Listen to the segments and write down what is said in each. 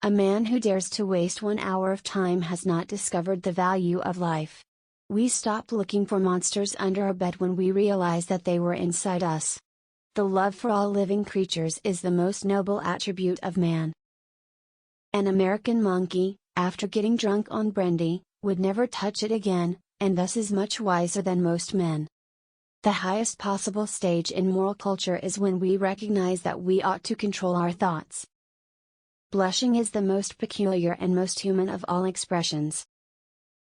A man who dares to waste 1 hour of time has not discovered the value of life. We stop looking for monsters under our bed when we realize that they were inside us. The love for all living creatures is the most noble attribute of man. An American monkey, after getting drunk on brandy, would never touch it again, and thus is much wiser than most men. The highest possible stage in moral culture is when we recognize that we ought to control our thoughts. Blushing is the most peculiar and most human of all expressions.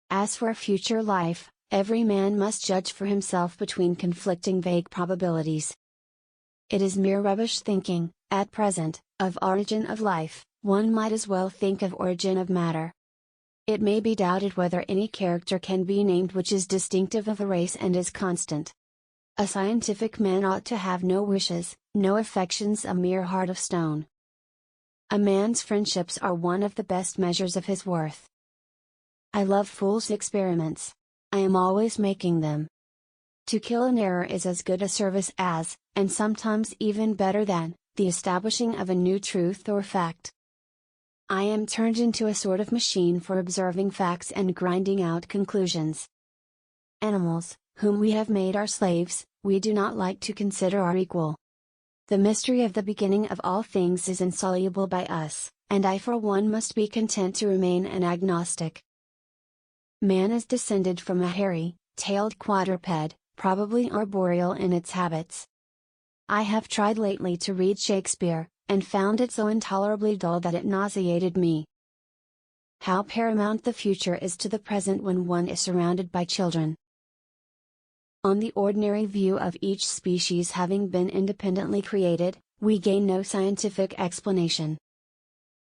As for future life, every man must judge for himself between conflicting vague probabilities. It is mere rubbish thinking, at present, of origin of life. One might as well think of origin of matter. It may be doubted whether any character can be named which is distinctive of a race and is constant. A scientific man ought to have no wishes, no affections, a mere heart of stone. A man's friendships are one of the best measures of his worth. I love fools' experiments. I am always making them. To kill an error is as good a service as, and sometimes even better than, the establishing of a new truth or fact. I am turned into a sort of machine for observing facts and grinding out conclusions. Animals, whom we have made our slaves, we do not like to consider our equal. The mystery of the beginning of all things is insoluble by us, and I for one must be content to remain an agnostic. Man is descended from a hairy, tailed quadruped, probably arboreal in its habits. I have tried lately to read Shakespeare, and found it so intolerably dull that it nauseated me. How paramount the future is to the present when one is surrounded by children. On the ordinary view of each species having been independently created, we gain no scientific explanation.